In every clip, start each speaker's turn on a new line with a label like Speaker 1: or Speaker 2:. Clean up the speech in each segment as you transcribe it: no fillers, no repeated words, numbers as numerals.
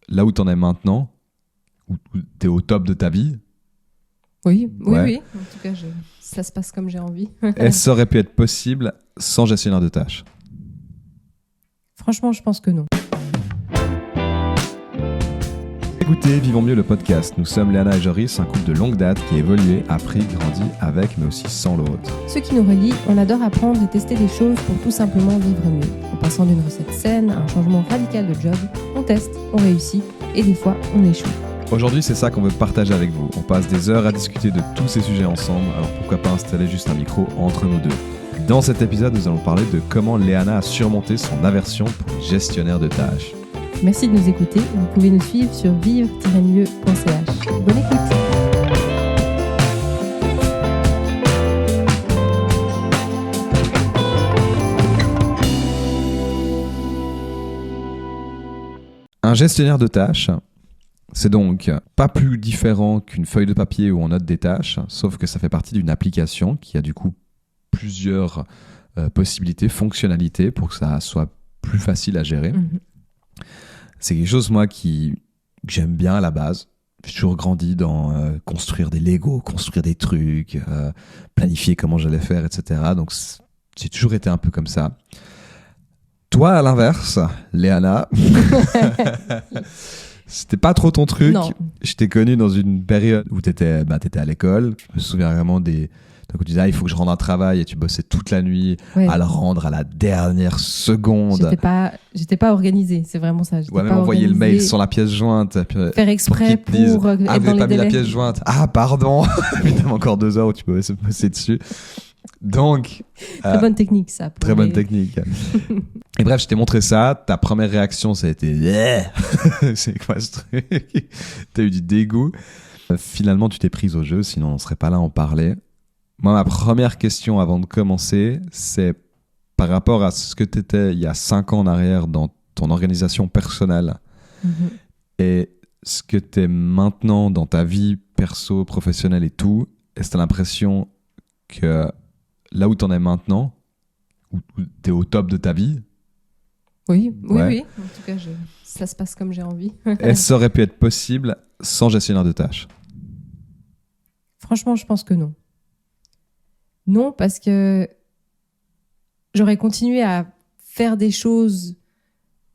Speaker 1: là où tu en es maintenant, où tu es au top de ta vie,
Speaker 2: Oui.
Speaker 1: Ouais.
Speaker 2: En tout cas, ça se passe comme j'ai envie.
Speaker 1: est-ce que ça aurait pu être possible sans gestionnaire de tâches?
Speaker 2: Franchement, je pense que non.
Speaker 1: Écoutez Vivons mieux le podcast. Nous sommes Léana et Joris, un couple de longue date qui a évolué, appris, grandi avec, mais aussi sans l'autre.
Speaker 2: Ce qui nous relie, on adore apprendre et tester des choses pour tout simplement vivre mieux. En passant d'une recette saine à un changement radical de job, on teste, on réussit et des fois, on échoue.
Speaker 1: Aujourd'hui, c'est ça qu'on veut partager avec vous. On passe des heures à discuter de tous ces sujets ensemble, alors pourquoi pas installer juste un micro entre nous deux. Dans cet épisode, nous allons parler de comment Léana a surmonté son aversion pour les gestionnaires de tâches.
Speaker 2: Merci de nous écouter. Vous pouvez nous suivre sur vivre-mieux.ch. Bonne écoute.
Speaker 1: Un gestionnaire de tâches, c'est donc pas plus différent qu'une feuille de papier où on note des tâches, sauf que ça fait partie d'une application qui a du coup plusieurs possibilités, fonctionnalités pour que ça soit plus facile à gérer. C'est quelque chose, moi, que j'aime bien à la base. J'ai toujours grandi dans construire des Lego, construire des trucs, planifier comment j'allais faire, etc. Donc, j'ai toujours été un peu comme ça. Toi, à l'inverse, Léana, c'était pas trop ton truc.
Speaker 2: Non.
Speaker 1: Je t'ai connu dans une période où t'étais à l'école. Je me souviens vraiment donc, tu disais, il faut que je rende un travail et tu bossais toute la nuit à le rendre à la dernière seconde.
Speaker 2: J'étais pas organisée, c'est vraiment ça.
Speaker 1: Ouais, même envoyer le mail sans la pièce jointe.
Speaker 2: Faire exprès pour être
Speaker 1: vous
Speaker 2: dans
Speaker 1: n'avez
Speaker 2: les
Speaker 1: pas mis la
Speaker 2: délais.
Speaker 1: pièce jointe. Ah, pardon. Évidemment, encore 2 heures où tu peux bosser dessus. Donc.
Speaker 2: Très bonne technique, ça.
Speaker 1: Très bonne technique. Et bref, je t'ai montré ça. Ta première réaction, ça a été c'est quoi ce truc? T'as eu du dégoût. Finalement, tu t'es prise au jeu, sinon on serait pas là à en parler. Moi, ma première question avant de commencer, c'est par rapport à ce que tu étais il y a 5 ans en arrière dans ton organisation personnelle et ce que tu es maintenant dans ta vie perso, professionnelle et tout. Est-ce que tu as l'impression que là où tu en es maintenant, où tu es au top de ta vie,
Speaker 2: Oui.
Speaker 1: Ouais.
Speaker 2: En tout cas, ça se passe comme j'ai envie.
Speaker 1: est-ce que ça aurait pu être possible sans gestionnaire de tâches?
Speaker 2: Franchement, je pense que non. Non, parce que j'aurais continué à faire des choses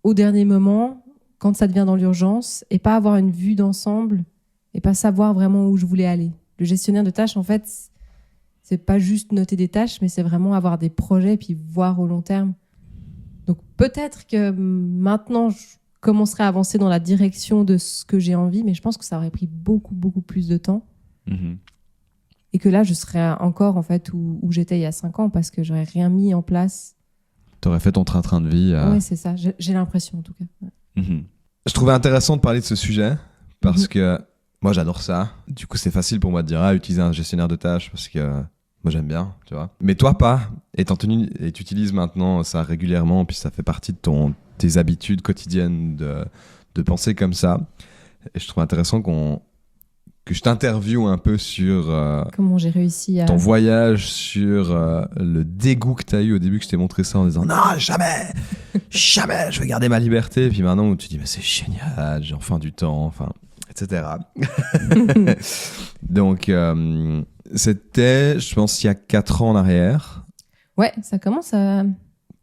Speaker 2: au dernier moment, quand ça devient dans l'urgence, et pas avoir une vue d'ensemble, et pas savoir vraiment où je voulais aller. Le gestionnaire de tâches, en fait, c'est pas juste noter des tâches, mais c'est vraiment avoir des projets, puis voir au long terme. Donc peut-être que maintenant, je commencerai à avancer dans la direction de ce que j'ai envie, mais je pense que ça aurait pris beaucoup, beaucoup plus de temps. Et que là, je serais encore en fait où j'étais il y a 5 ans parce que j'aurais rien mis en place.
Speaker 1: T'aurais fait ton train-train de vie.
Speaker 2: Oui, c'est ça. J'ai l'impression en tout cas. Ouais.
Speaker 1: Je trouvais intéressant de parler de ce sujet parce que moi, j'adore ça. Du coup, c'est facile pour moi de dire utiliser un gestionnaire de tâches parce que moi, j'aime bien, tu vois. Mais toi, pas. Et tu utilises maintenant ça régulièrement, puis ça fait partie de tes habitudes quotidiennes de penser comme ça. Et je trouve intéressant que je t'interviewe un peu sur
Speaker 2: comment j'ai réussi à...
Speaker 1: ton voyage, sur le dégoût que tu as eu au début, que je t'ai montré ça en disant « Non, jamais, je vais garder ma liberté ». Puis maintenant, où tu dis « Mais c'est génial, j'ai enfin du temps », enfin, etc. Donc, c'était, je pense, il y a 4 ans en arrière.
Speaker 2: Ouais, ça commence à...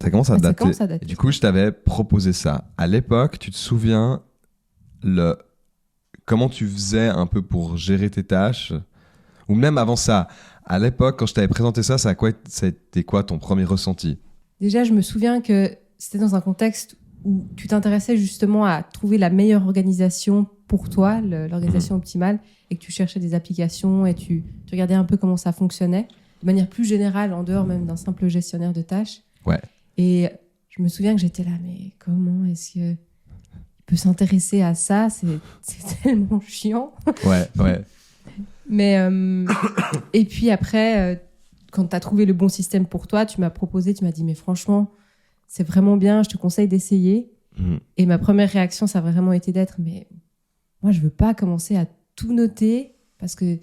Speaker 1: Ça commence à dater.
Speaker 2: Ça commence à dater.
Speaker 1: Et du coup, je t'avais proposé ça. À l'époque, tu te souviens comment tu faisais un peu pour gérer tes tâches? Ou même avant ça, à l'époque, quand je t'avais présenté ça, c'était quoi ton premier ressenti?
Speaker 2: Déjà, je me souviens que c'était dans un contexte où tu t'intéressais justement à trouver la meilleure organisation pour toi, l'organisation optimale, et que tu cherchais des applications et tu regardais un peu comment ça fonctionnait, de manière plus générale, en dehors même d'un simple gestionnaire de tâches.
Speaker 1: Ouais.
Speaker 2: Et je me souviens que j'étais là, mais comment est-ce que peut s'intéresser à ça, c'est tellement chiant.
Speaker 1: Ouais.
Speaker 2: Mais et puis après, quand tu as trouvé le bon système pour toi, tu m'as dit, mais franchement, c'est vraiment bien, je te conseille d'essayer. Et ma première réaction, ça a vraiment été d'être, mais moi, je veux pas commencer à tout noter, parce que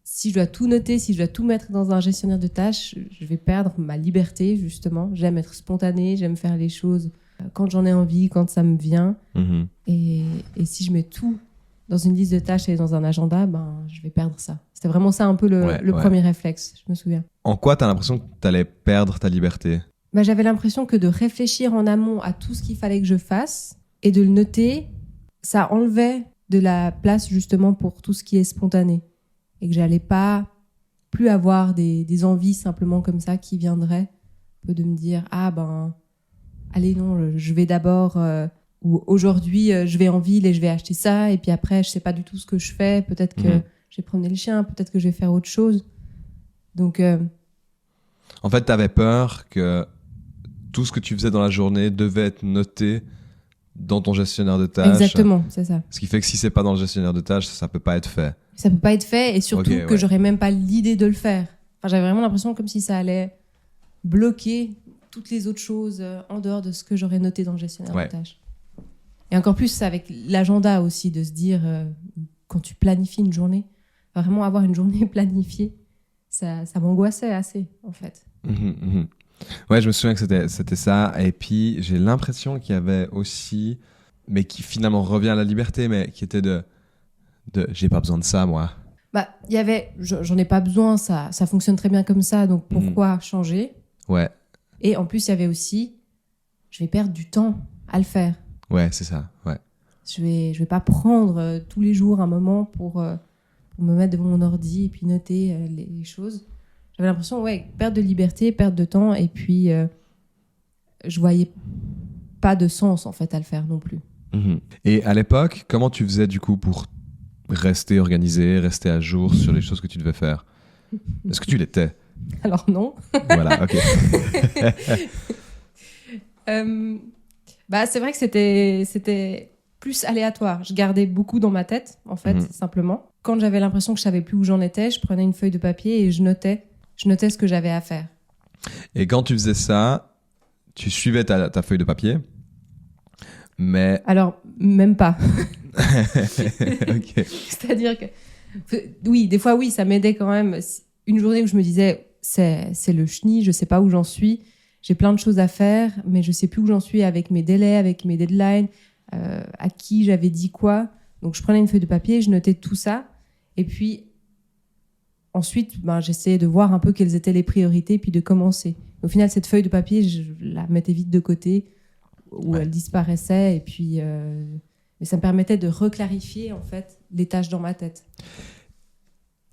Speaker 2: si je dois tout noter, si je dois tout mettre dans un gestionnaire de tâches, je vais perdre ma liberté, justement. J'aime être spontanée, j'aime faire les choses quand j'en ai envie, quand ça me vient. Et Et si je mets tout dans une liste de tâches et dans un agenda, ben, je vais perdre ça. C'était vraiment ça un peu le premier réflexe, je me souviens.
Speaker 1: En quoi t'as l'impression que t'allais perdre ta liberté?
Speaker 2: Ben, j'avais l'impression que de réfléchir en amont à tout ce qu'il fallait que je fasse et de le noter, ça enlevait de la place justement pour tout ce qui est spontané. Et que j'allais pas plus avoir des envies simplement comme ça qui viendraient. Un peu de me dire, ah ben, allez non, je vais d'abord... ou aujourd'hui, je vais en ville et je vais acheter ça. Et puis après, je sais pas du tout ce que je fais. Peut-être que je vais promener le chien. Peut-être que je vais faire autre chose. Donc...
Speaker 1: En fait, t'avais peur que tout ce que tu faisais dans la journée devait être noté dans ton gestionnaire de tâches.
Speaker 2: Exactement, c'est ça.
Speaker 1: Ce qui fait que si c'est pas dans le gestionnaire de tâches, ça peut pas être fait.
Speaker 2: Ça peut pas être fait et surtout que j'aurais même pas l'idée de le faire. Enfin, j'avais vraiment l'impression comme si ça allait bloquer toutes les autres choses en dehors de ce que j'aurais noté dans le gestionnaire de tâches. Et encore plus avec l'agenda aussi, de se dire, quand tu planifies une journée, vraiment avoir une journée planifiée, ça m'angoissait assez, en fait.
Speaker 1: Ouais, je me souviens que c'était ça. Et puis, j'ai l'impression qu'il y avait aussi, mais qui finalement revient à la liberté, mais qui était de j'ai pas besoin de ça, moi.
Speaker 2: Bah, il y avait, j'en ai pas besoin, ça fonctionne très bien comme ça, donc pourquoi changer?
Speaker 1: Ouais.
Speaker 2: Et en plus, il y avait aussi, je vais perdre du temps à le faire.
Speaker 1: Ouais, c'est ça, ouais.
Speaker 2: Je vais pas prendre tous les jours un moment pour me mettre devant mon ordi et puis noter les choses. J'avais l'impression, perte de liberté, perte de temps, et puis je voyais pas de sens en fait à le faire non plus.
Speaker 1: Et à l'époque, comment tu faisais du coup pour rester organisé, rester à jour sur les choses que tu devais faire? Est-ce que tu l'étais?
Speaker 2: Alors non.
Speaker 1: Voilà, ok.
Speaker 2: Bah, c'est vrai que c'était plus aléatoire. Je gardais beaucoup dans ma tête, en fait, simplement. Quand j'avais l'impression que je savais plus où j'en étais, je prenais une feuille de papier et je notais ce que j'avais à faire. Et
Speaker 1: quand tu faisais ça, tu suivais ta feuille de papier, mais...
Speaker 2: Alors, même pas.
Speaker 1: Ok.
Speaker 2: C'est-à-dire que... Oui, des fois, oui, ça m'aidait quand même. Une journée où je me disais, c'est le chenille, je sais pas où j'en suis. J'ai plein de choses à faire, mais je sais plus où j'en suis avec mes délais, avec mes deadlines, à qui j'avais dit quoi. Donc, je prenais une feuille de papier, je notais tout ça. Et puis, ensuite, j'essayais de voir un peu quelles étaient les priorités, puis de commencer. Au final, cette feuille de papier, je la mettais vite de côté, où elle disparaissait. Et puis, mais ça me permettait de reclarifier, en fait, les tâches dans ma tête.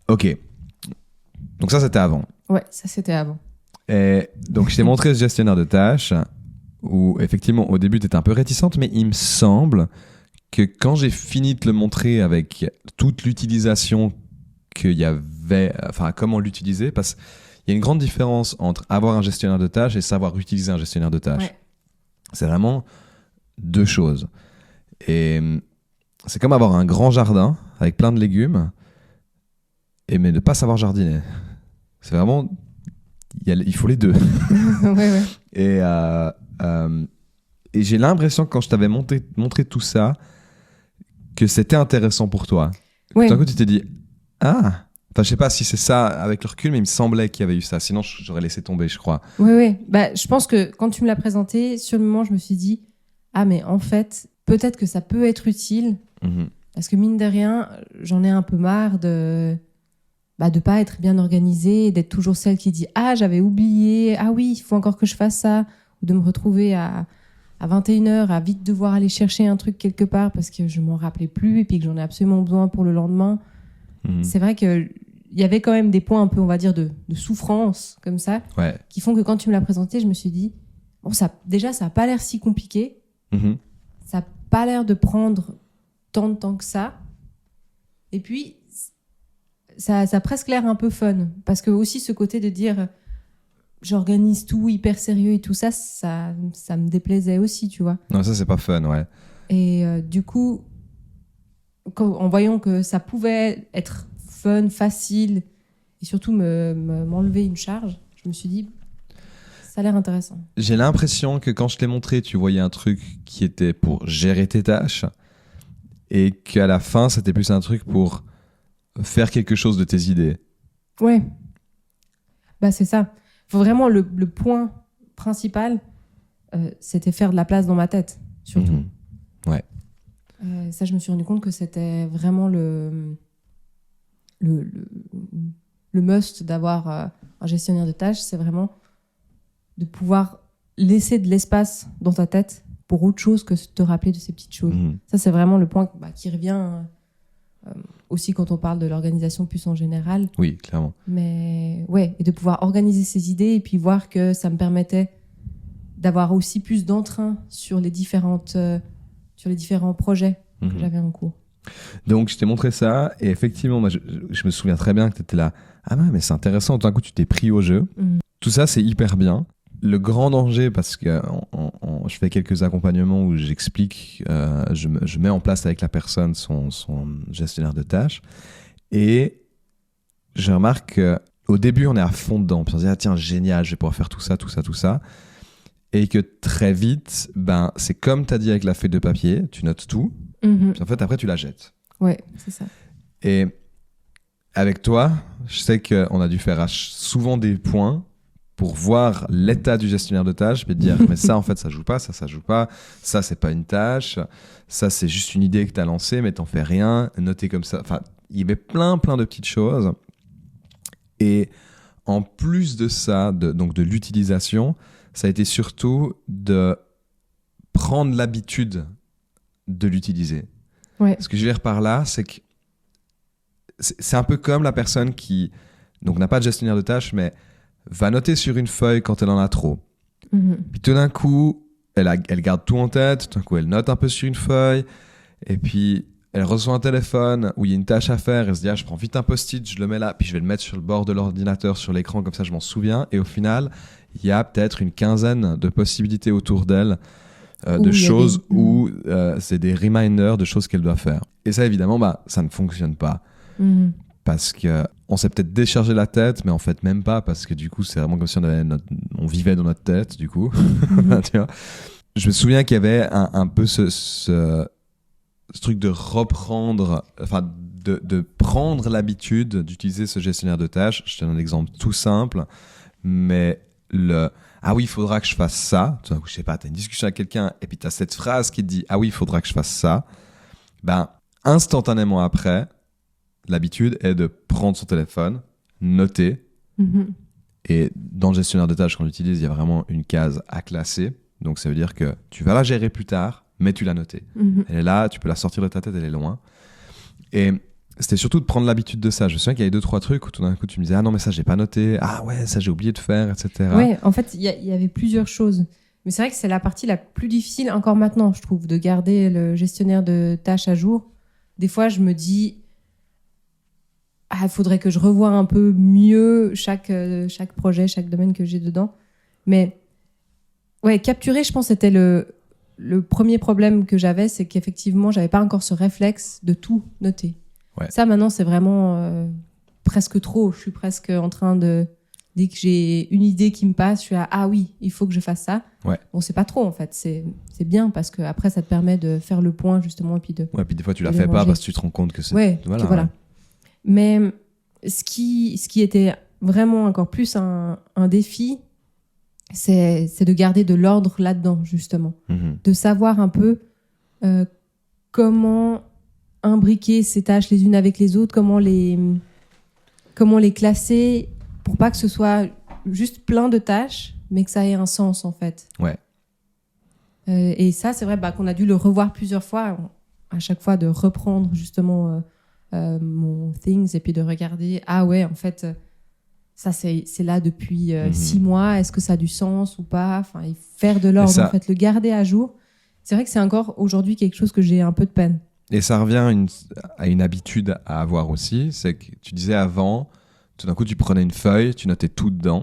Speaker 1: Ok. Donc ça, c'était avant.
Speaker 2: Ouais, ça, c'était avant.
Speaker 1: Et donc, je t'ai montré ce gestionnaire de tâches où, effectivement, au début, tu étais un peu réticente, mais il me semble que quand j'ai fini de te le montrer avec toute l'utilisation qu'il y avait, enfin, comment l'utiliser, parce qu'il y a une grande différence entre avoir un gestionnaire de tâches et savoir utiliser un gestionnaire de tâches. Ouais. C'est vraiment deux choses. Et c'est comme avoir un grand jardin avec plein de légumes, mais ne pas savoir jardiner. C'est vraiment... Il faut les deux.
Speaker 2: Ouais.
Speaker 1: Et j'ai l'impression que quand je t'avais montré tout ça, que c'était intéressant pour toi.
Speaker 2: Ouais.
Speaker 1: Tout d'un coup, tu t'es dit, ah, enfin, je sais pas si c'est ça avec le recul, mais il me semblait qu'il y avait eu ça. Sinon, j'aurais laissé tomber, je crois.
Speaker 2: Oui. Bah, je pense que quand tu me l'as présenté, sur le moment, je me suis dit, ah, mais en fait, peut-être que ça peut être utile. Parce que mine de rien, j'en ai un peu marre de pas être bien organisée, d'être toujours celle qui dit « Ah, j'avais oublié, ah oui, il faut encore que je fasse ça », ou de me retrouver à 21h, à vite devoir aller chercher un truc quelque part parce que je m'en rappelais plus et puis que j'en ai absolument besoin pour le lendemain. C'est vrai qu'il y avait quand même des points un peu, on va dire, de souffrance comme ça, qui font que quand tu me l'as présenté, je me suis dit « Bon, ça n'a pas l'air si compliqué, ça n'a pas l'air de prendre tant de temps que ça. » Et puis, ça a presque l'air un peu fun. Parce que aussi, ce côté de dire j'organise tout hyper sérieux et tout ça, ça me déplaisait aussi, tu vois.
Speaker 1: Non, ça, c'est pas fun, ouais.
Speaker 2: Et du coup, en voyant que ça pouvait être fun, facile, et surtout m'enlever une charge, je me suis dit, ça a l'air intéressant.
Speaker 1: J'ai l'impression que quand je t'ai montré, tu voyais un truc qui était pour gérer tes tâches, et qu'à la fin, c'était plus un truc pour faire quelque chose de tes idées.
Speaker 2: Ouais. Bah, c'est ça. Faut vraiment le point principal, c'était faire de la place dans ma tête, surtout.
Speaker 1: Ouais.
Speaker 2: Ça, je me suis rendu compte que c'était vraiment le must d'avoir un gestionnaire de tâches, c'est vraiment de pouvoir laisser de l'espace dans ta tête pour autre chose que te rappeler de ces petites choses. Ça, c'est vraiment le point qui revient aussi quand on parle de l'organisation plus en général.
Speaker 1: Oui, clairement.
Speaker 2: Mais ouais, et de pouvoir organiser ses idées et puis voir que ça me permettait d'avoir aussi plus d'entrain sur les différents projets que j'avais en cours.
Speaker 1: Donc, je t'ai montré ça et effectivement, moi, je me souviens très bien que tu étais là. Ah ouais, mais c'est intéressant. Tout d'un coup, tu t'es pris au jeu. Tout ça, c'est hyper bien. Le grand danger, parce que je fais quelques accompagnements où j'explique, je mets en place avec la personne son gestionnaire de tâches et je remarque qu'au début, on est à fond dedans. Puis on se dit, ah tiens, génial, je vais pouvoir faire tout ça, tout ça, tout ça. Et que très vite, c'est comme tu as dit avec la feuille de papier, tu notes tout. Puis en fait, après, tu la jettes.
Speaker 2: Ouais, c'est ça.
Speaker 1: Et avec toi, je sais qu'on a dû faire souvent des points pour voir l'état du gestionnaire de tâches, puis te dire, mais ça, en fait, ça joue pas, ça joue pas, ça, c'est pas une tâche, ça, c'est juste une idée que tu as lancée, mais t'en fais rien, noter comme ça. Enfin, il y avait plein de petites choses. Et en plus de ça, donc de l'utilisation, ça a été surtout de prendre l'habitude de l'utiliser.
Speaker 2: Ouais.
Speaker 1: Ce que je veux dire par là, c'est que c'est un peu comme la personne qui donc n'a pas de gestionnaire de tâches, mais va noter sur une feuille quand elle en a trop. Puis tout d'un coup, elle garde tout en tête, tout d'un coup, elle note un peu sur une feuille, et puis elle reçoit un téléphone où il y a une tâche à faire, elle se dit, je prends vite un post-it, je le mets là, puis je vais le mettre sur le bord de l'ordinateur, sur l'écran, comme ça je m'en souviens, et au final, il y a peut-être une quinzaine de possibilités autour d'elle de choses où c'est des reminders de choses qu'elle doit faire. Et ça, évidemment, ça ne fonctionne pas. Parce qu'on s'est peut-être déchargé la tête, mais en fait, même pas, parce que du coup, c'est vraiment comme si on vivait dans notre tête, du coup. Tu vois, je me souviens qu'il y avait un peu ce truc de reprendre, enfin, de prendre l'habitude d'utiliser ce gestionnaire de tâches. Je te donne un exemple tout simple, mais ah oui, il faudra que je fasse ça. Tout d'un coup, je sais pas, tu as une discussion avec quelqu'un et puis tu as cette phrase qui te dit, ah oui, il faudra que je fasse ça. Instantanément après, l'habitude est de prendre son téléphone, noter. Et dans le gestionnaire de tâches qu'on utilise, il y a vraiment une case à classer. Donc ça veut dire que tu vas la gérer plus tard, mais tu l'as notée. Elle est là, tu peux la sortir de ta tête, elle est loin. Et c'était surtout de prendre l'habitude de ça. Je me souviens qu'il y avait 2-3 trucs où tout d'un coup tu me disais, ah non mais ça j'ai pas noté, ah ouais ça j'ai oublié de faire, etc.
Speaker 2: Ouais, en fait il y avait plusieurs choses. Mais c'est vrai que c'est la partie la plus difficile encore maintenant, je trouve, de garder le gestionnaire de tâches à jour. Des fois je me dis, il faudrait que je revoie un peu mieux chaque projet, chaque domaine que j'ai dedans. Mais ouais, capturer, je pense, c'était le premier problème que j'avais, c'est qu'effectivement, j'avais pas encore ce réflexe de tout noter.
Speaker 1: Ouais.
Speaker 2: Ça, maintenant, c'est vraiment presque trop. Je suis presque en train de... Dès que j'ai une idée qui me passe, je suis à, ah oui, il faut que je fasse ça.
Speaker 1: Ouais.
Speaker 2: Bon, c'est pas trop, en fait. C'est bien parce que après ça te permet de faire le point, justement, et puis de...
Speaker 1: Ouais, puis des fois, tu la fais pas parce que tu te rends compte que c'est...
Speaker 2: Ouais, voilà.
Speaker 1: Ouais.
Speaker 2: Mais ce qui était vraiment encore plus un défi, c'est de garder de l'ordre là-dedans, justement. De savoir un peu comment imbriquer ces tâches les unes avec les autres, comment les classer pour pas que ce soit juste plein de tâches, mais que ça ait un sens, en fait.
Speaker 1: Ouais.
Speaker 2: Et ça, c'est vrai qu'on a dû le revoir plusieurs fois, à chaque fois de reprendre justement mon Things et puis de regarder, ah ouais, en fait, ça c'est là depuis 6 mois, est-ce que ça a du sens ou pas, enfin, faire de l'ordre, en fait, le garder à jour. C'est vrai que c'est encore aujourd'hui quelque chose que j'ai un peu de peine.
Speaker 1: Et ça revient à une habitude à avoir aussi, c'est que tu disais avant, tout d'un coup tu prenais une feuille, tu notais tout dedans,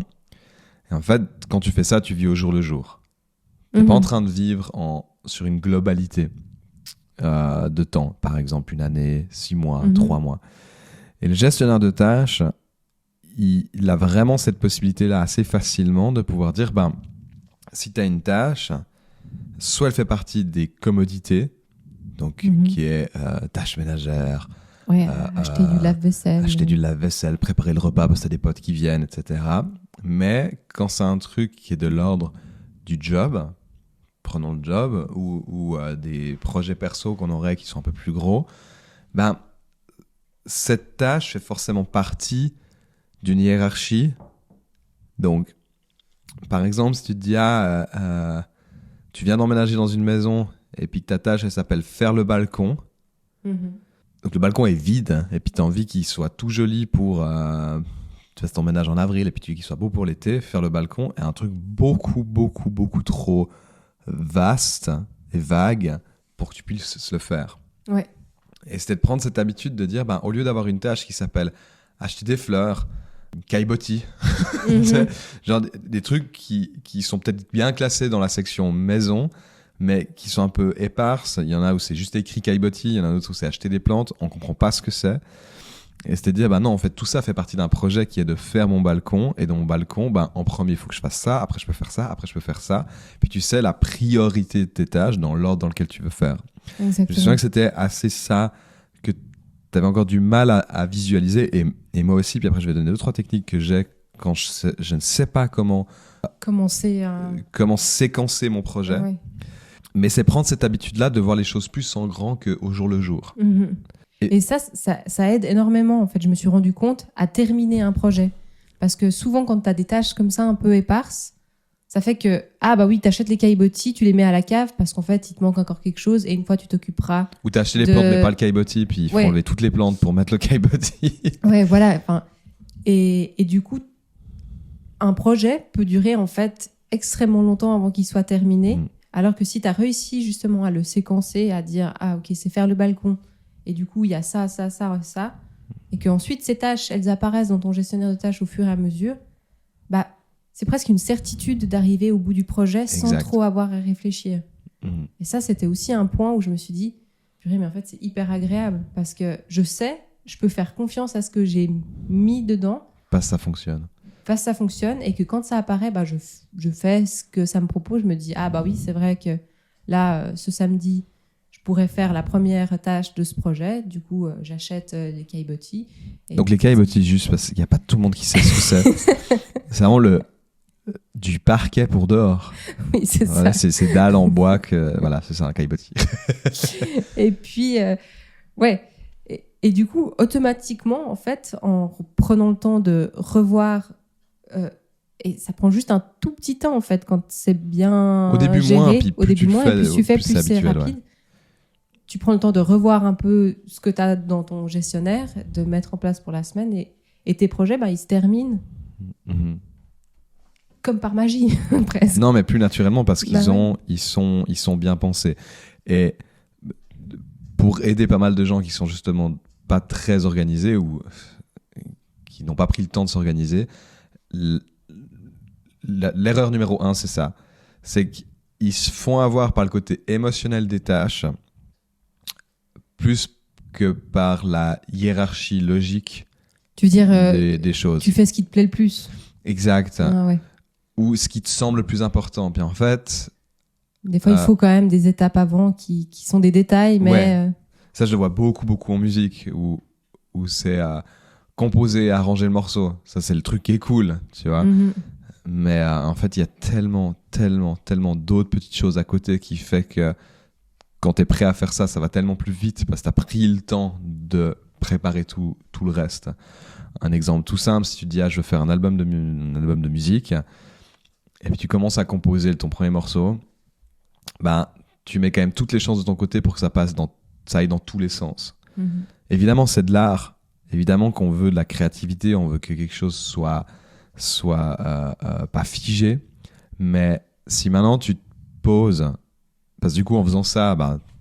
Speaker 1: et en fait quand tu fais ça, tu vis au jour le jour. Tu n'es pas en train de vivre sur une globalité de temps, par exemple une année, 6 mois, 3 mois. Et le gestionnaire de tâches, il a vraiment cette possibilité-là assez facilement de pouvoir dire, si tu as une tâche, soit elle fait partie des commodités, donc qui est tâche ménagère,
Speaker 2: acheter du
Speaker 1: lave-vaisselle, préparer le repas parce que t'as des potes qui viennent, etc. Mais quand c'est un truc qui est de l'ordre du job, prenons le job, ou des projets perso qu'on aurait qui sont un peu plus gros, ben, cette tâche fait forcément partie d'une hiérarchie. Donc, par exemple, si tu te dis, tu viens d'emménager dans une maison et puis que ta tâche, elle s'appelle faire le balcon. Donc, le balcon est vide et puis tu as envie qu'il soit tout joli pour... tu fasses ton ménage en avril et puis tu veux qu'il soit beau pour l'été. Faire le balcon est un truc beaucoup trop vaste et vague pour que tu puisses le faire.
Speaker 2: Ouais.
Speaker 1: Et c'était de prendre cette habitude de dire, au lieu d'avoir une tâche qui s'appelle acheter des fleurs, caillebotis, genre des trucs qui sont peut-être bien classés dans la section maison, mais qui sont un peu éparses. Il y en a où c'est juste écrit caillebotis, il y en a d'autres où c'est acheter des plantes, on comprend pas ce que c'est. Et c'était de dire, non, en fait, tout ça fait partie d'un projet qui est de faire mon balcon. Et dans mon balcon, en premier, il faut que je fasse ça, après je peux faire ça, après je peux faire ça. Puis tu sais la priorité de tes tâches dans l'ordre dans lequel tu veux faire.
Speaker 2: Exactement.
Speaker 1: Je me souviens que c'était assez ça que tu avais encore du mal à visualiser. Et moi aussi, puis après, je vais donner 2-3 techniques que j'ai quand je ne sais pas comment séquencer mon projet.
Speaker 2: Ouais.
Speaker 1: Mais c'est prendre cette habitude-là de voir les choses plus en grand qu'au jour le jour.
Speaker 2: Et ça aide énormément, en fait. Je me suis rendu compte à terminer un projet. Parce que souvent, quand tu as des tâches comme ça un peu éparses, ça fait que, oui, tu achètes les caillebotis, tu les mets à la cave parce qu'en fait, il te manque encore quelque chose et une fois, tu t'occuperas.
Speaker 1: Ou tu as acheté les plantes, mais pas le caillebotis, puis il faut enlever toutes les plantes pour mettre le caillebotis.
Speaker 2: Ouais, voilà. Et du coup, un projet peut durer, en fait, extrêmement longtemps avant qu'il soit terminé. Alors que si tu as réussi justement à le séquencer, à dire, ok, c'est faire le balcon. Et du coup, il y a ça. Et qu'ensuite, ces tâches, elles apparaissent dans ton gestionnaire de tâches au fur et à mesure. C'est presque une certitude d'arriver au bout du projet sans trop avoir à réfléchir. Et ça, c'était aussi un point où je me suis dit, purée, mais en fait, c'est hyper agréable parce que je sais, je peux faire confiance à ce que j'ai mis dedans.
Speaker 1: Parce que ça fonctionne.
Speaker 2: Et que quand ça apparaît, je fais ce que ça me propose. Je me dis, oui, c'est vrai que là, ce samedi, je pourrais faire la première tâche de ce projet. Du coup, j'achète les caillebotis.
Speaker 1: Donc les caillebotis, juste parce qu'il n'y a pas tout le monde qui sait ce que c'est. C'est vraiment du parquet pour dehors.
Speaker 2: Oui, c'est
Speaker 1: voilà,
Speaker 2: ça.
Speaker 1: C'est dalles en bois voilà, c'est ça un caillebotis.
Speaker 2: Et puis, Et du coup, automatiquement, en fait, en prenant le temps de revoir, et ça prend juste un tout petit temps, en fait, quand c'est bien
Speaker 1: au début
Speaker 2: géré.
Speaker 1: Moins, puis
Speaker 2: au début moins, et plus tu fais, plus c'est
Speaker 1: habituel,
Speaker 2: rapide. Ouais. Tu prends le temps de revoir un peu ce que tu as dans ton gestionnaire, de mettre en place pour la semaine, et tes projets, ils se terminent comme par magie, presque.
Speaker 1: Non, mais plus naturellement, parce qu'ils ils sont bien pensés. Et pour aider pas mal de gens qui sont justement pas très organisés ou qui n'ont pas pris le temps de s'organiser, l'erreur numéro 1, c'est ça. C'est qu'ils se font avoir par le côté émotionnel des tâches plus que par la hiérarchie logique
Speaker 2: tu veux dire,
Speaker 1: des choses.
Speaker 2: Tu fais ce qui te plaît le plus.
Speaker 1: Exact.
Speaker 2: Ouais.
Speaker 1: Ou ce qui te semble le plus important. Puis en fait...
Speaker 2: Des fois, il faut quand même des étapes avant qui sont des détails, mais...
Speaker 1: Ouais. Ça, je le vois beaucoup en musique, où c'est composer, arranger le morceau. Ça, c'est le truc qui est cool, tu vois. Mais en fait, il y a tellement d'autres petites choses à côté qui fait que quand tu es prêt à faire ça, ça va tellement plus vite parce que tu as pris le temps de préparer tout le reste. Un exemple tout simple, si tu te dis je veux faire un album de musique, et puis tu commences à composer ton premier morceau, tu mets quand même toutes les chances de ton côté pour que ça aille dans tous les sens. Évidemment, c'est de l'art. Évidemment qu'on veut de la créativité, on veut que quelque chose soit pas figé. Mais si maintenant tu te poses, parce que du coup en faisant ça,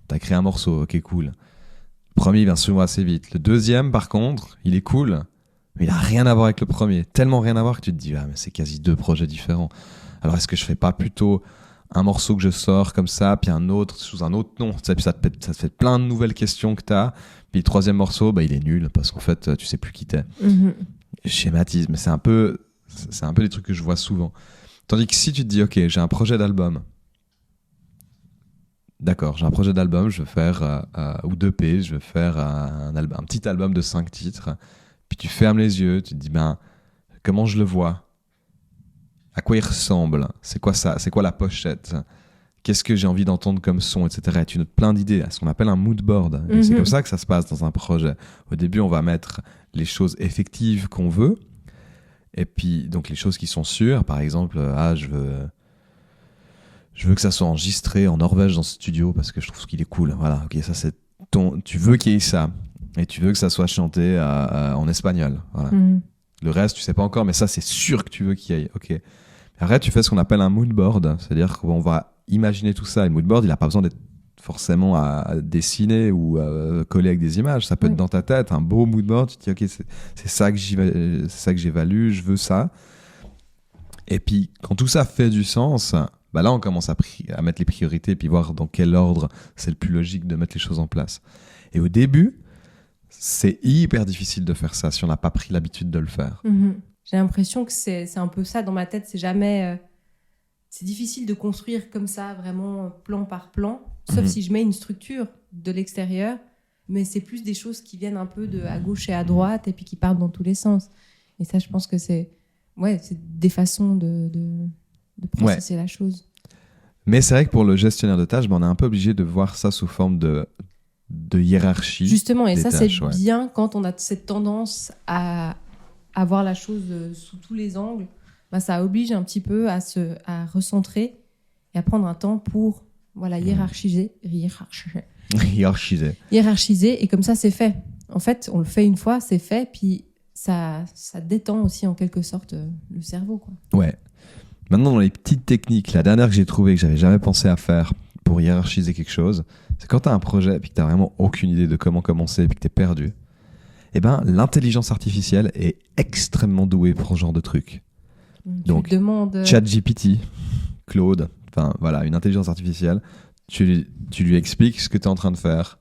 Speaker 1: t'as créé un morceau, ok, cool. Le premier il vient souvent assez vite. Le deuxième, par contre, il est cool, mais il a rien à voir avec le premier. Tellement rien à voir que tu te dis, mais c'est quasi 2 projets différents. Alors est-ce que je fais pas plutôt un morceau que je sors comme ça, puis un autre sous un autre nom, puis ça te fait plein de nouvelles questions que t'as. Puis le troisième morceau, il est nul parce qu'en fait, tu sais plus qui t'es. Je schématise, mais c'est un peu des trucs que je vois souvent. Tandis que si tu te dis, ok, j'ai un projet d'album. D'accord, j'ai un projet d'album, je veux faire, ou d'EP, je veux faire un petit album de 5 titres. Puis tu fermes les yeux, tu te dis, comment je le vois ? À quoi il ressemble ? C'est quoi ça ? C'est quoi la pochette ? qu'est-ce que j'ai envie d'entendre comme son, etc. Et tu notes plein d'idées, ce qu'on appelle un mood board. Et c'est comme ça que ça se passe dans un projet. Au début, on va mettre les choses effectives qu'on veut, et puis donc les choses qui sont sûres. Par exemple, je veux que ça soit enregistré en Norvège dans ce studio parce que je trouve qu'il est cool. Voilà, ok, ça c'est tu veux qu'il y ait ça, et tu veux que ça soit chanté en espagnol. Voilà. Le reste, tu sais pas encore, mais ça c'est sûr que tu veux qu'il y ait. Ok. Après, tu fais ce qu'on appelle un mood board, c'est-à-dire qu'on va imaginer tout ça. Et le mood board, il n'a pas besoin d'être forcément à dessiner ou à coller avec des images. Ça peut être dans ta tête, un beau mood board. Tu te dis, ok, c'est ça que j'évalue, je veux ça. Et puis, quand tout ça fait du sens, bah là, on commence à mettre les priorités et puis voir dans quel ordre c'est le plus logique de mettre les choses en place. Et au début, c'est hyper difficile de faire ça si on n'a pas pris l'habitude de le faire.
Speaker 2: J'ai l'impression que c'est un peu ça dans ma tête. C'est jamais... c'est difficile de construire comme ça, vraiment plan par plan, sauf si je mets une structure de l'extérieur, mais c'est plus des choses qui viennent un peu à gauche et à droite et puis qui partent dans tous les sens. Et ça, je pense que c'est des façons de processer la chose.
Speaker 1: Mais c'est vrai que pour le gestionnaire de tâches, on est un peu obligé de voir ça sous forme de hiérarchie.
Speaker 2: Justement, et ça,
Speaker 1: tâches,
Speaker 2: c'est bien quand on a cette tendance à voir la chose sous tous les angles. Bah, ça oblige un petit peu à recentrer et à prendre un temps pour hiérarchiser. Et comme ça, c'est fait. En fait, on le fait une fois, c'est fait, puis ça détend aussi en quelque sorte le cerveau, quoi.
Speaker 1: Ouais. Maintenant, dans les petites techniques, la dernière que j'ai trouvée, que j'avais jamais pensé à faire pour hiérarchiser quelque chose, c'est quand tu as un projet et que tu n'as vraiment aucune idée de comment commencer et que tu es perdu. Eh ben, l'intelligence artificielle est extrêmement douée pour ce genre de truc. Donc, ChatGPT, Claude, enfin voilà, une intelligence artificielle, tu lui expliques ce que tu es en train de faire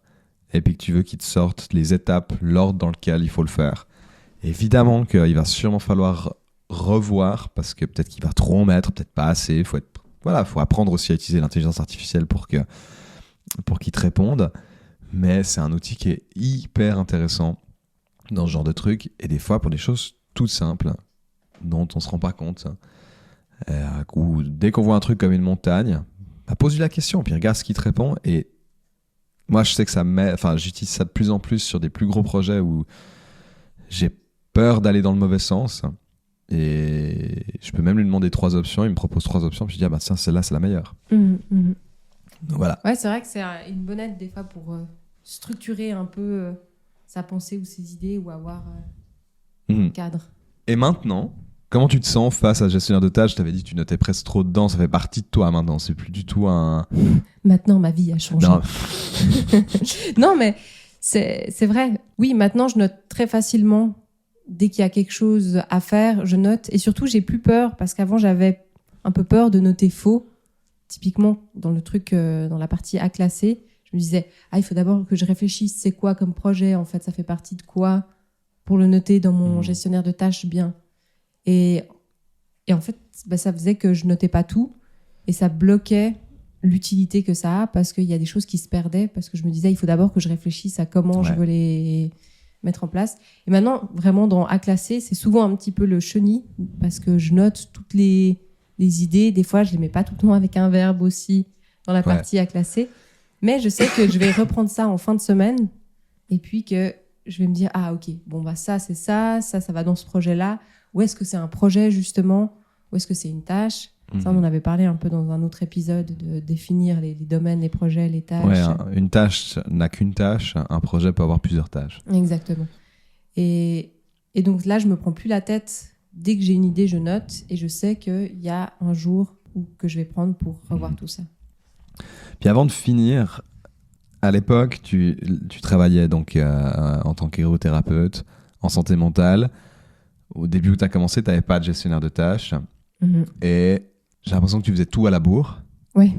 Speaker 1: et puis que tu veux qu'il te sorte les étapes, l'ordre dans lequel il faut le faire. Évidemment qu'il va sûrement falloir revoir parce que peut-être qu'il va trop en mettre, peut-être pas assez. Faut apprendre aussi à utiliser l'intelligence artificielle pour qu'il te réponde. Mais c'est un outil qui est hyper intéressant dans ce genre de trucs, et des fois pour des choses toutes simples dont on se rend pas compte, ou dès qu'on voit un truc comme une montagne, pose-lui la question puis regarde ce qu'il te répond. Et moi je sais que j'utilise ça de plus en plus sur des plus gros projets où j'ai peur d'aller dans le mauvais sens, et je peux même lui demander 3 options, il me propose 3 options puis je dis tiens, celle-là c'est la meilleure. Donc voilà.
Speaker 2: Ouais, c'est vrai que c'est une bonne aide des fois pour structurer un peu sa pensée ou ses idées, ou avoir un cadre.
Speaker 1: Et maintenant, comment tu te sens face à ce gestionnaire de tâches? Tu avais dit que tu notais presque trop dedans, ça fait partie de toi maintenant, c'est plus du tout un...
Speaker 2: Maintenant, ma vie a changé. Non, mais c'est vrai. Oui, maintenant, je note très facilement. Dès qu'il y a quelque chose à faire, je note. Et surtout, j'ai plus peur, parce qu'avant, j'avais un peu peur de noter faux. Typiquement, dans le truc, dans la partie à classer, je me disais, il faut d'abord que je réfléchisse, c'est quoi comme projet, en fait, ça fait partie de quoi, pour le noter dans mon gestionnaire de tâches bien. Et en fait, ça faisait que je notais pas tout, et ça bloquait l'utilité que ça a, parce qu'il y a des choses qui se perdaient, parce que je me disais, il faut d'abord que je réfléchisse à comment je veux les mettre en place. Et maintenant, vraiment, dans à classer, c'est souvent un petit peu le chenille, parce que je note toutes les idées. Des fois, je les mets pas tout le temps avec un verbe aussi dans la partie à classer. Mais je sais que je vais reprendre ça en fin de semaine, et puis que je vais me dire, ok, ça, c'est ça va dans ce projet-là. Ou est-ce que c'est un projet, justement? Ou est-ce que c'est une tâche? Ça, on en avait parlé un peu dans un autre épisode, de définir les domaines, les projets, les tâches.
Speaker 1: Ouais, une tâche n'a qu'une tâche, un projet peut avoir plusieurs tâches.
Speaker 2: Exactement. Et donc là, je me prends plus la tête. Dès que j'ai une idée, je note, et je sais qu'il y a un jour que je vais prendre pour revoir tout ça.
Speaker 1: Puis avant de finir, à l'époque, tu travaillais donc en tant qu'ergothérapeute en santé mentale. Au début où tu as commencé, tu n'avais pas de gestionnaire de tâches. Et j'ai l'impression que tu faisais tout à la bourre.
Speaker 2: Oui.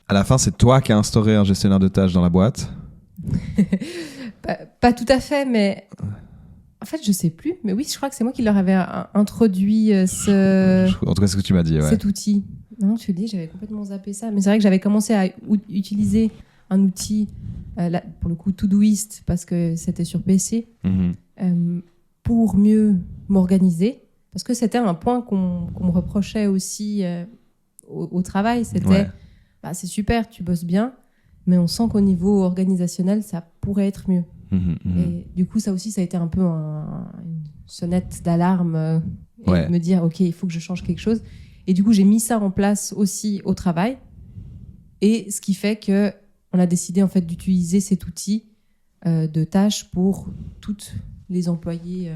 Speaker 1: À la fin, c'est toi qui as instauré un gestionnaire de tâches dans la boîte?
Speaker 2: Pas tout à fait, mais... En fait, je sais plus. Mais oui, je crois que c'est moi qui leur avais introduit
Speaker 1: En tout cas, c'est ce que tu m'as dit, ouais.
Speaker 2: Cet outil. Non, tu le dis, j'avais complètement zappé ça. Mais c'est vrai que j'avais commencé à utiliser un outil, là, pour le coup, Todoist, parce que c'était sur PC, pour mieux m'organiser. Parce que c'était un point qu'on me reprochait aussi au travail. C'était, bah, c'est super, tu bosses bien, mais on sent qu'au niveau organisationnel, ça pourrait être mieux. Et du coup, ça aussi, ça a été un peu une sonnette d'alarme et de me dire, OK, il faut que je change quelque chose. Et du coup, j'ai mis ça en place aussi au travail. Et ce qui fait qu'on a décidé en fait d'utiliser cet outil de tâches pour toutes les employés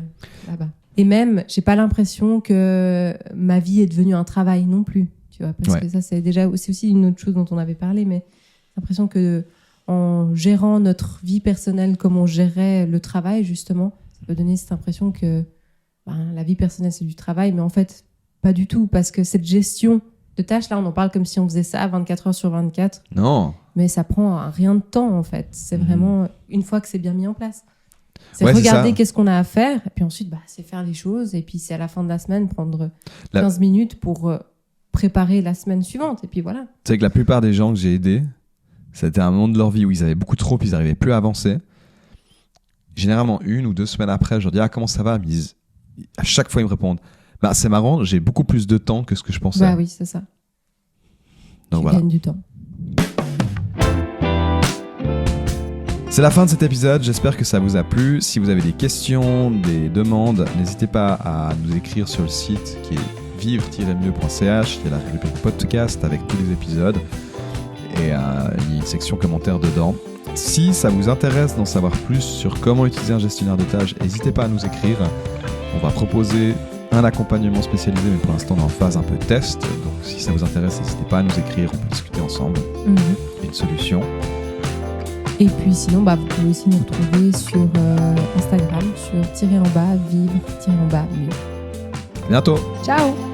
Speaker 2: là-bas. Et même, j'ai pas l'impression que ma vie est devenue un travail non plus, tu vois, parce que ça, c'est aussi une autre chose dont on avait parlé, mais j'ai l'impression que en gérant notre vie personnelle comme on gérait le travail, justement, ça peut donner cette impression que la vie personnelle, c'est du travail, mais en fait, pas du tout, parce que cette gestion de tâches, là, on en parle comme si on faisait ça 24 heures sur 24.
Speaker 1: Non.
Speaker 2: Mais ça prend rien de temps, en fait. C'est vraiment une fois que c'est bien mis en place. C'est regarder qu'est-ce qu'on a à faire, et puis ensuite, c'est faire les choses, et puis c'est à la fin de la semaine, prendre 15 minutes pour préparer la semaine suivante, et puis voilà.
Speaker 1: Tu sais que la plupart des gens que j'ai aidés, c'était un moment de leur vie où ils avaient beaucoup trop, puis ils n'arrivaient plus à avancer. Généralement, 1 ou 2 semaines après, je leur dis « Ah, comment ça va ?» Ils me disent, à chaque fois, ils me répondent « C'est marrant, j'ai beaucoup plus de temps que ce que je pensais. »
Speaker 2: Bah oui, c'est ça. Donc tu gagnes du temps.
Speaker 1: C'est la fin de cet épisode, j'espère que ça vous a plu. Si vous avez des questions, des demandes, n'hésitez pas à nous écrire sur le site qui est vivre-mieux.ch. Il y a la rubrique podcast avec tous les épisodes et il y a une section commentaires dedans. Si ça vous intéresse d'en savoir plus sur comment utiliser un gestionnaire de tâches, n'hésitez pas à nous écrire. On va proposer un accompagnement spécialisé, mais pour l'instant on est en phase un peu test. Donc si ça vous intéresse, n'hésitez pas à nous écrire, on peut discuter ensemble une solution.
Speaker 2: Et puis sinon, vous pouvez aussi nous retrouver sur Instagram, sur _vivre_mieux.
Speaker 1: À bientôt.
Speaker 2: Ciao.